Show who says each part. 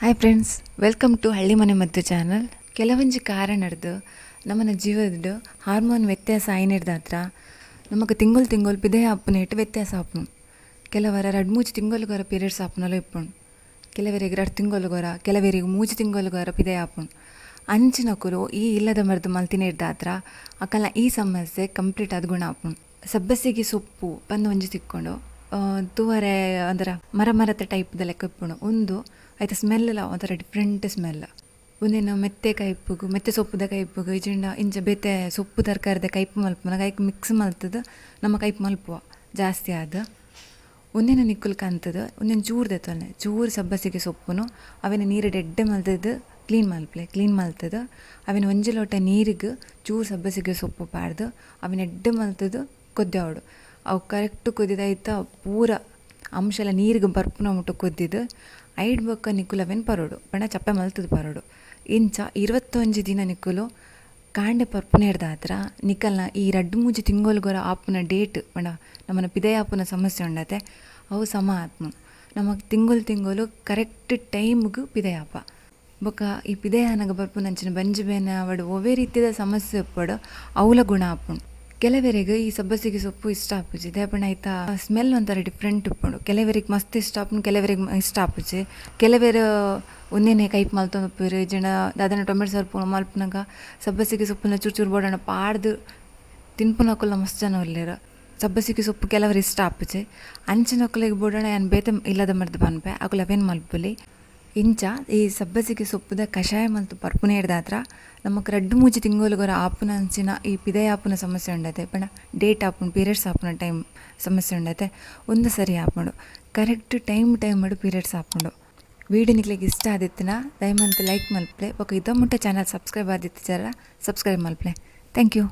Speaker 1: Hi friends, welcome to ಹಳ್ಳಿ ಮನೆ ಮದ್ದು ಚಾನಲ್. ಕೆಲವೊಂದು ಕಾರಣದ್ದು ನಮ್ಮನ ಜೀವದ ಹಾರ್ಮೋನ್ ವ್ಯತ್ಯಾಸ ಆಯ್ನಿಡ್ದಾತ್ರ ನಮಗೆ ತಿಂಗಳು ಪಿದೆಯ ಆಪುನೇಟ್ ವ್ಯತ್ಯಾಸ ಆಪುನು. ಕೆಲವರ 2-3 ತಿಂಗಳುಗರ ಪೀರಿಯಡ್ಸ್ ಆಪುನಲ್ಲ ಇಪ್ಪುಂಡು. ಕೆಲವರಿಗೆ 2 ತಿಂಗಳುಗರ, ಕೆಲವರಿಗೆ 3 ತಿಂಗಳುಗರ ಪಿದೆಯ ಆಪುಂಡು. ಅಂಚಿನಕುಲು ಈ ಇಲ್ಲದ ಮರದು ಮಲ್ತಿನಿಡ್ದಾತ್ರ ಅಕಲ್ನ ಈ ಸಮಸ್ಯೆ ಕಂಪ್ಲೀಟ್ ಆದ ಗುಣ ಆಪುಂಡು. ಸಬ್ಬಸಿಗೆ ಸೊಪ್ಪು ಬಂದು ಒಂಜಿ ತಿಕ್ಕೊಂಡು ತೂವರೆ ಅದರ ಮರಮರದ ಟೈಪ್ದ ಲೆಕ್ಕ ಇಪ್ಪುಂಡು. ಒಂದು ಆಯ್ತು ಸ್ಮೆಲ್ಲ ಒಂಥರ ಡಿಫ್ರೆಂಟ್ ಸ್ಮೆಲ್. ಒಂದೇನು ಮೆತ್ತೆ ಕೈಪುಗು ಮೆತ್ತೆ ಸೊಪ್ಪುದ ಕೈಪುಗು ಇಜಿಂಡ ಇಂಚ ಬೇತೆ ಸೊಪ್ಪು ತರಕಾರಿದ ಕೈಪು ಮಲ್ಪುನ ಕೈಕ್ ಮಿಕ್ಸ್ ಮಲ್ತದ ನಮ್ಮ ಕೈಪು ಮಲ್ಪುವ ಜಾಸ್ತಿ ಆದ. ಒಂದೇನು ನಿಕ್ಕುಲ್ ಕಂತದ ಒಂದೇನು ಚೂರು ತೆತ್ತೊನೆ ಚೂರು ಸಬ್ಬಸಿಗೆ ಸೊಪ್ಪುನು ಅವೇನ ನೀರು ಎಡ್ಡೆ ಮಲ್ತದ ಕ್ಲೀನ್ ಮಲ್ತದ. ಅವಿನ ಒಂಜಿ ಲೋಟ ನೀರಿಗೆ ಚೂರು ಸಬ್ಬಸಿಗೆ ಸೊಪ್ಪು ಪಾಡ್ದು ಅವಿನ ಎಡ್ಡೆ ಮಲ್ತದ ಕೊದ್ದಾವಡು. ಅವು ಕರೆಕ್ಟ್ ಕುದಿದಾಯ್ತ ಪೂರ ಅಂಶ ಎಲ್ಲ ನೀರಿಗೆ ಬರ್ಪುನ ಮುಟ್ಟು ಕೊದ್ದಿದ್ದು ಐಡ್ ಬೊಕ್ಕ ನಿಕ್ಕುಲು ಅವೇನು ಪರೋಡು ಬಣ್ಣ ಚಪ್ಪೆ ಮಲ್ತದ ಪರೋಡು. ಇಂಚ 21 ದಿನ ನಿಕ್ಕುಲು ಕಾಂಡೆ ಪರ್ಪುನ ಹಿಡ್ದಾತ್ರ ನಿಕ್ಕಲ್ನ ಈ 2-3 ತಿಂಗಳುಗರ ಆಪುನ ಡೇಟ್ ಬಣ್ಣ ನಮ್ಮನ ಪಿದೆಯ ಆಪುನ ಸಮಸ್ಯೆ ಉಂಡತೆ ಅವು ಸಮ ಆತ್ಮ. ನಮಗೆ ತಿಂಗಳು ಕರೆಕ್ಟ್ ಟೈಮ್ಗೆ ಪಿದೆಯ ಆಪ ಬೊಕ್ಕ ಈ ಪಿದೆಯ ನನಗೆ ಬರ್ಪುನ ಅಂಚಿನ ಬಂಜಿಬೇನ ಅವಡು ಒವೇ ರೀತಿಯ ಸಮಸ್ಯೆ ಇಪ್ಪಡು ಅವಲ ಗುಣ ಆಪುಂಡು. ಕೆಲವರಿಗೆ ಈ ಸಬ್ಬಸಿಗೆ ಸೊಪ್ಪು ಇಷ್ಟ ಆಪುಜಿ ದೇಪಣ್ಣ ಆಯ್ತಾ ಸ್ಮೆಲ್ ಒಂಥರ ಡಿಫ್ರೆಂಟ್ ಇಪ್ಪುಂಡು. ಕೆಲವರಿಗೆ ಮಸ್ತ್ ಇಷ್ಟ ಆಪುಂಡು, ಕೆಲವರಿಗೆ ಇಷ್ಟ ಆಪುಜಿ. ಕೆಲವರು ಒಂದೇನೆ ಕೈಪ್ ಮಲ್ತೊಂದು ಉಪ್ಪಿರು ಜನ ಅದನ್ನು ಟೊಮೆಟೊ ಸರ್ಪು ಮಲ್ಪನಾಗ ಸಬ್ಬಸಿಗೆ ಸೊಪ್ಪುನ ಚೂರು ಬೋಡೋಣ ಪಾಡ್ದು ತಿನ್ಪುನಕುಲ್ಲ ಮಸ್ತ್ ಜನ ಒಲ್ಲೇರು. ಸಬ್ಬಸಿಗೆ ಸೊಪ್ಪು ಕೆಲವರು ಇಷ್ಟ ಆಪುಜಿ. ಅಂಚಿನಕುಲಿಗೆ ಬೋಡೋಣ ಏನು ಬೇತೆ ಇಲ್ಲದ ಮರ್ದು ಬನ್ಪೆ ಅಕುಲ ಅವೇನು ಮಲ್ಪುಲಿ. ಇಂಚ ಈ ಸಬ್ಬಸಿಗೆ ಸೊಪ್ಪುದ ಕಷಾಯ ಮಲ್ತು ಪರ್ಪುನ ಹಿಡ್ದಾತ್ರ ನಮಗೆ 2-3 ತಿಂಗಳುಗರ ಆಪುನ ಅಂಚಿನ ಈ ಪಿದೆಯ ಆಪುನ ಸಮಸ್ಯೆ ಉಂಡತೆ ಬಣ್ಣ ಡೇಟ್ ಆಪುಂಡು ಪೀರಿಯಡ್ಸ್ ಆಪುನ ಟೈಮ್ ಸಮಸ್ಯೆ ಉಂಡತೆ ಒಂದು ಸರಿ ಆಪುಂಡು. ಕರೆಕ್ಟ್ ಟೈಮ್ ಮಾಡು ಪೀರಿಯಡ್ಸ್ ಆಪುಂಡು. ವೀಡಿಯೋ ನಿಕ್ಲಿಗೆ ಇಷ್ಟ ಆದಿತ್ತಿನ ದಯಮಂತ ಲೈಕ್ ಮಲ್ಪಲೆ ಬೊಕ್ಕ ಇದ ಮುಟ್ಟ ಚಾನಲ್ ಸಬ್ಸ್ಕ್ರೈಬ್ ಆದಿತ್ತು ಜರ ಸಬ್ಸ್ಕ್ರೈಬ್ ಮಲ್ಪಲೆ. Thank you.